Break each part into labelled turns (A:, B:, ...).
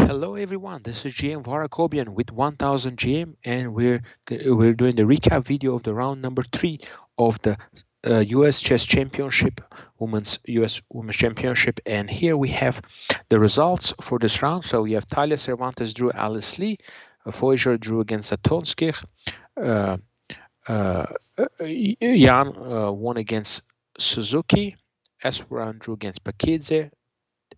A: Hello everyone, this is GM Var Akobian with 1000 GM, and we're doing the recap video of the round number 3 of the US Chess Championship, US Women's Championship. And here we have the results for this round. So we have Talia Cervantes drew Alice Lee, Voyager drew against Satolskih, Jan won against Suzuki, Eswaran drew against Pakidze,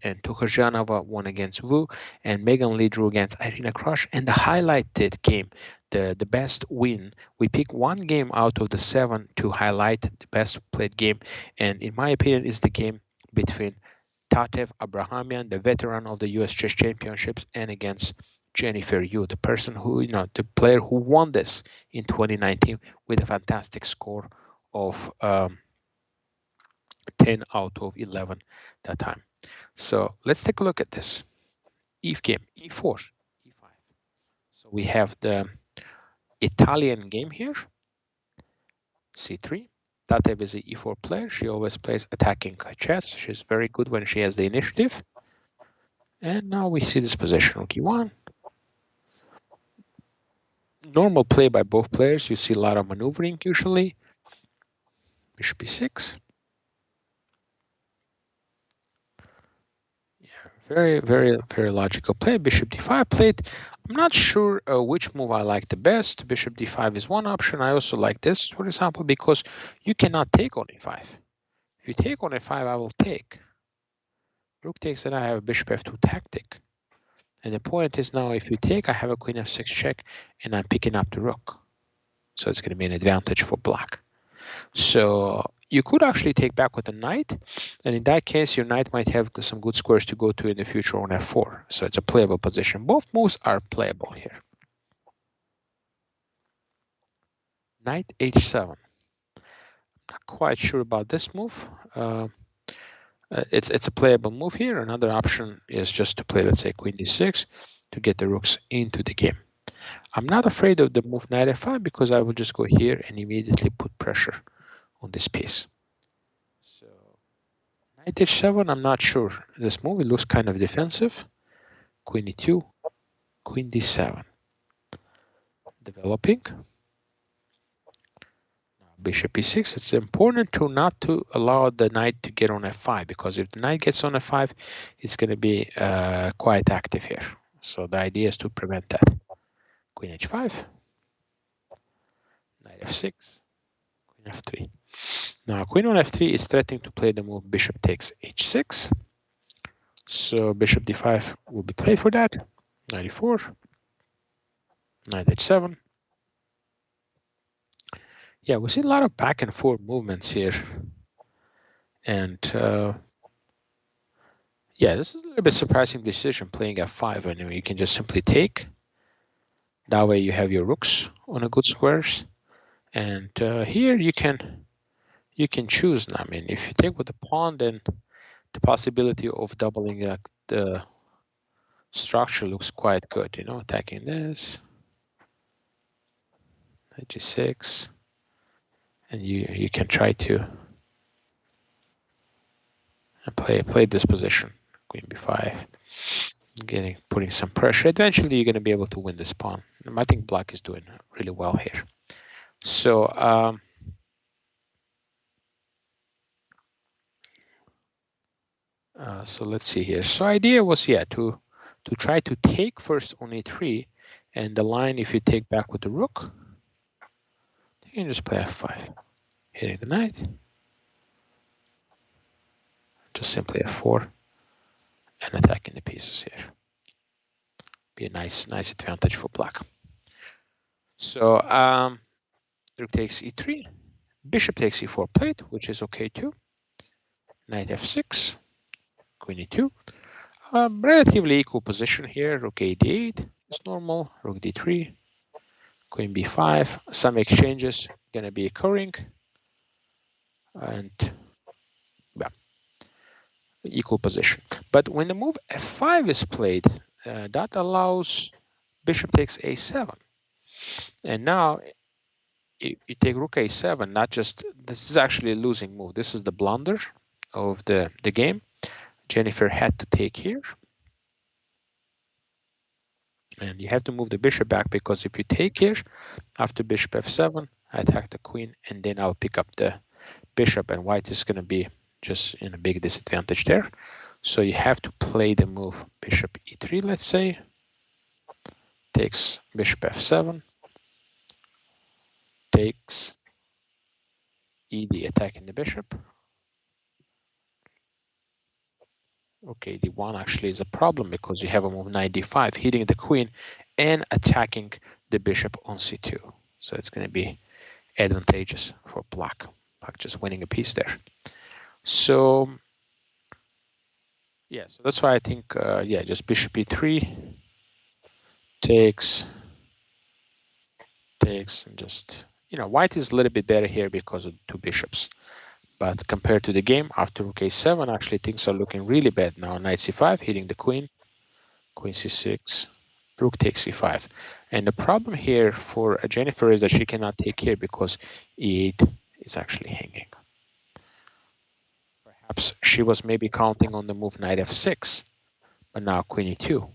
A: and Tukhajanova won against Wu, and Megan Lee drew against Irina Krush. And the highlighted game, the best win, we picked one game out of the 7 to highlight the best played game, and in my opinion is the game between Tatev Abrahamyan, the veteran of the US Chess Championships, and against Jennifer Yu, the person who, the player who won this in 2019 with a fantastic score of 10 out of 11 that time. So let's take a look at this. Eve game, e4, e5. So we have the Italian game here, c3. Tatev is an e4 player. She always plays attacking chess. She's very good when she has the initiative. And now we see this position, rook e1. Normal play by both players. You see a lot of maneuvering usually. Bishop e6. Very, very, very logical play. Bishop d5 played. I'm not sure which move I like the best. Bishop d5 is one option. I also like this, for example, because you cannot take on e5. If you take on e5, I will take. Rook takes, and I have a bishop f2 tactic. And the point is now, if you take, I have a queen f6 check, and I'm picking up the rook. So it's going to be an advantage for black. So you could actually take back with a knight, and in that case, your knight might have some good squares to go to in the future on f4. So it's a playable position. Both moves are playable here. Knight h7. Not quite sure about this move. It's a playable move here. Another option is just to play, let's say, queen d6 to get the rooks into the game. I'm not afraid of the move knight f5 because I will just go here and immediately put pressure on this piece. So knight h7, I'm not sure. This move, it looks kind of defensive. Queen e2, queen d7. Developing. Now bishop e6, it's important to not to allow the knight to get on f5, because if the knight gets on f5, it's going to be quite active here. So the idea is to prevent that. Queen h5, knight f6, queen f3. Now queen on f3 is threatening to play the move bishop takes h6. So bishop d5 will be played for that. Knight e4, knight h7. Yeah, we see a lot of back and forth movements here. And yeah, this is a little bit surprising decision playing f5. Anyway, you can just simply take. That way you have your rooks on a good squares. And here you can choose. I mean, if you take with the pawn, then the possibility of doubling the structure looks quite good. Attacking this, g6, and you can try to play this position, queen b5, putting some pressure. Eventually, you're going to be able to win this pawn. I think black is doing really well here. So so let's see here. So idea was, yeah, to try to take first on e3, and the line, if you take back with the rook, you can just play f5, hitting the knight, just simply f4, and attacking the pieces here. Be a nice advantage for black. So rook takes e3, bishop takes e4 plate, which is okay too. Knight f6, queen e2. Relatively equal position here. Rook a d8 is normal. Rook d3, queen b5. Some exchanges gonna be occurring, and yeah, equal position. But when the move f5 is played, that allows bishop takes a7, and now you take rook a7. Not just, this is actually a losing move. This is the blunder of the game. Jennifer had to take here. And you have to move the bishop back, because if you take here, after bishop f7, I attack the queen, and then I'll pick up the bishop, and white is going to be just in a big disadvantage there. So you have to play the move bishop e3, let's say. Takes bishop f7, takes ed, attacking the bishop. Okay, d1 actually is a problem, because you have a move knight d5, hitting the queen and attacking the bishop on c2. So it's going to be advantageous for black. Black just winning a piece there. So yeah, so that's why I think yeah, just bishop e3 takes, and just, you know, white is a little bit better here because of the two bishops. But compared to the game, after rook a7, actually things are looking really bad now. Knight c5, hitting the queen, queen c6, rook takes c5. And the problem here for Jennifer is that she cannot take here because e8 is actually hanging. Perhaps she was maybe counting on the move knight f6, but now queen e2.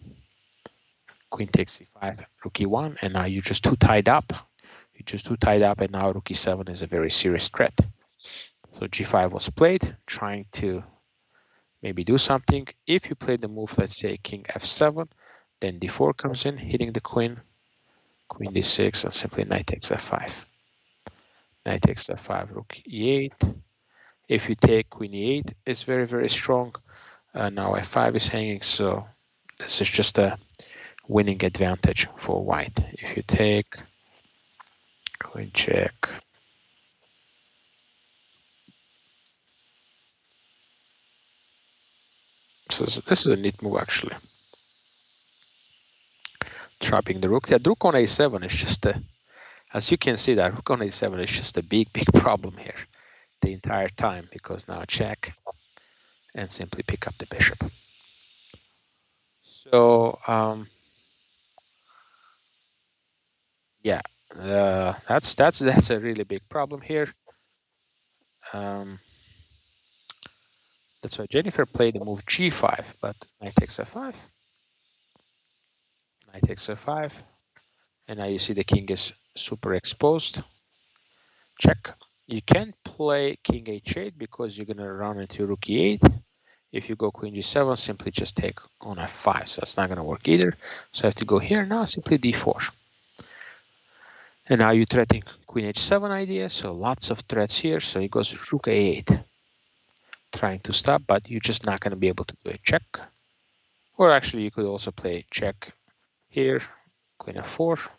A: Queen takes c5, rook e1, and now you're just too tied up. You're just too tied up, and now rook e7 is a very serious threat. So g5 was played, trying to maybe do something. If you play the move, let's say king f7, then d4 comes in, hitting the queen, queen d6, and simply knight takes f5. Knight takes f5, rook e8. If you take queen e8, it's very, very strong. Now f5 is hanging, so this is just a winning advantage for white. If you take queen check, so this is a neat move actually. Trapping the rook. That rook on a7 is just a, as you can see, that rook on a7 is just a big, big problem here the entire time, because now check and simply pick up the bishop. So yeah, that's a really big problem here. That's why Jennifer played the move g5, but knight takes f5, knight takes f5, and now you see the king is super exposed. Check. You can't play king h8 because you're gonna run into rook e8. If you go queen g7, simply just take on f5, so that's not gonna work either. So I have to go here now, simply d4. And now you're threatening queen h7 idea, so lots of threats here. So he goes rook a8, trying to stop, but you're just not gonna be able to do a check. Or actually, you could also play check here, queen f4.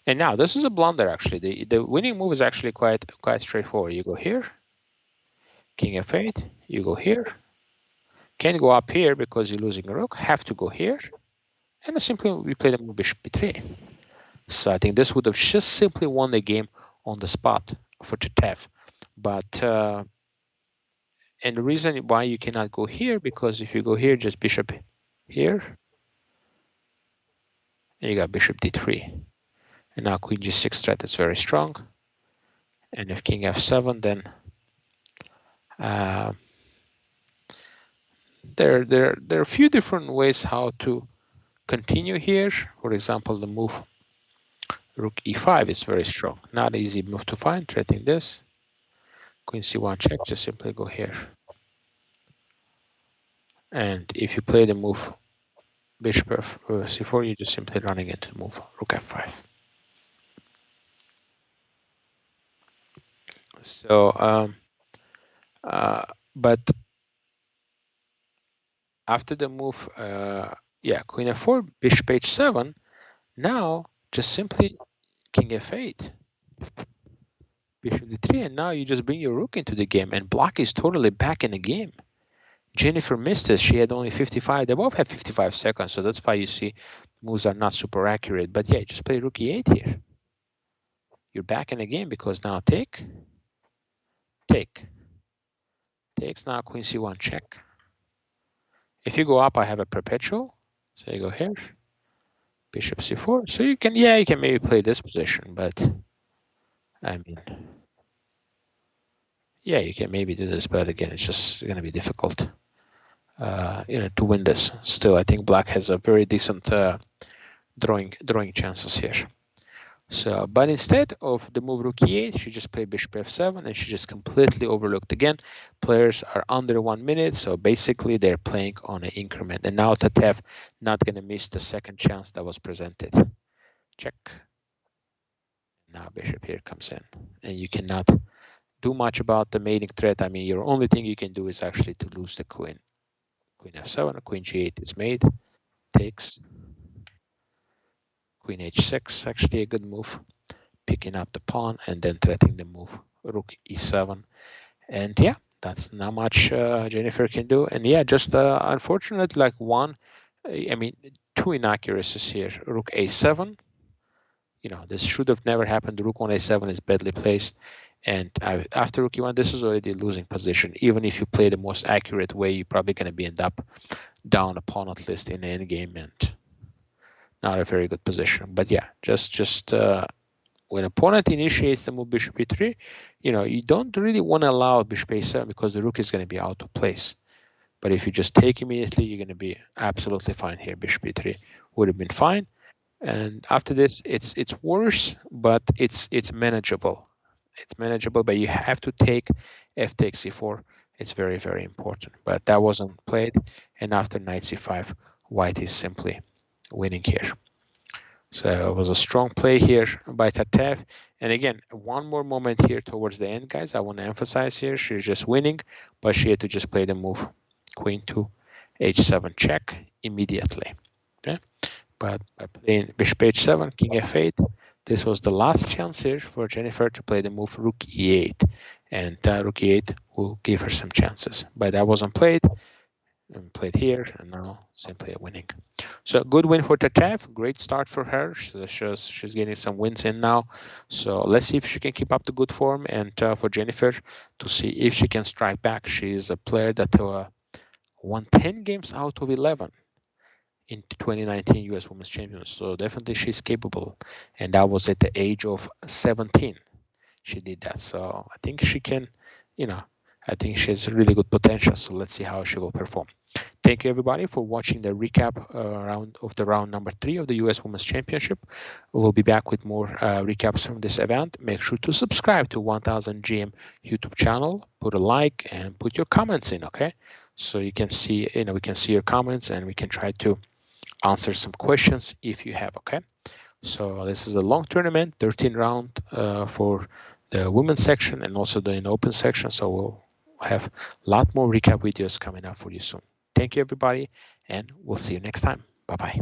A: And now this is a blunder actually. The winning move is actually quite straightforward. You go here, king f8, you go here. Can't go up here because you're losing a rook, have to go here. And simply we play the move bishop b3. So I think this would have just simply won the game on the spot for Tatev. But and the reason why you cannot go here, because if you go here, just bishop here, and you got bishop d3. And now queen g6 threat is very strong. And if king f7, then there are a few different ways how to continue here. For example, the move rook e5 is very strong. Not easy move to find, threatening this. Queen c1 check, just simply go here. And if you play the move bishop c4, you're just simply running into the move rook f5. So, but after the move, yeah, queen f4, bishop h7, now just simply king f8, bishop d3, and now you just bring your rook into the game, and black is totally back in the game. Jennifer missed this. She had only 55. They both have 55 seconds, so that's why you see moves are not super accurate. But yeah, just play rook e8 here. You're back in the game because now take, takes now queen c1 check. If you go up, I have a perpetual. So you go here, bishop c4. So you can, yeah, you can maybe play this position, but I mean, yeah, you can maybe do this, but again, it's just going to be difficult, you know, to win this. Still, I think black has a very decent drawing chances here. So, but instead of the move rook e8, she just played bishop f7, and she just completely overlooked. Again, players are under 1 minute, so basically they're playing on an increment. And now Tatev not going to miss the second chance that was presented. Check. Now bishop here comes in, and you cannot do much about the mating threat. I mean, your only thing you can do is actually to lose the queen. Queen f7, queen g8 is made, takes. Queen h6, actually a good move, picking up the pawn and then threatening the move rook e7. And yeah, that's not much Jennifer can do. And yeah, just unfortunate, like two inaccuracies here. Rook a7. This should have never happened. Rook on a7 is badly placed. And after rook e1, this is already a losing position. Even if you play the most accurate way, you're probably going to end up down a pawn at least in the endgame, and not a very good position. But yeah, just when opponent initiates the move bishop e3, you don't really want to allow bishop a7 because the rook is going to be out of place. But if you just take immediately, you're going to be absolutely fine here. Bishop e3 would have been fine. And after this, it's worse, but it's manageable. It's manageable, but you have to take f takes e4. It's very, very important. But that wasn't played. And after knight c5, white is simply winning here. So it was a strong play here by Tatev. And again, one more moment here towards the end, guys. I want to emphasize here, she's just winning, but she had to just play the move queen to h7 check immediately. Okay, but by playing bishop h7, king f8, this was the last chance here for Jennifer to play the move rook e8, and rook e8 will give her some chances. But that wasn't played. And played here, and now simply a winning. So good win for Tatev, great start for her. She's getting some wins in now. So let's see if she can keep up the good form, and for Jennifer to see if she can strike back. She's a player that won 10 games out of 11 in 2019 US Women's Champions. So definitely she's capable, and that was at the age of 17. She did that. So I think she can, I think she has really good potential. So let's see how she will perform. Thank you everybody for watching the recap round number 3 of the US Women's Championship. We'll be back with more recaps from this event. Make sure to subscribe to 1000 GM YouTube channel, put a like, and put your comments in, okay? So you can see, we can see your comments, and we can try to answer some questions if you have, okay? So this is a long tournament, 13 round for the women's section and also the open section. So we'll have a lot more recap videos coming up for you soon. Thank you, everybody, and we'll see you next time. Bye-bye.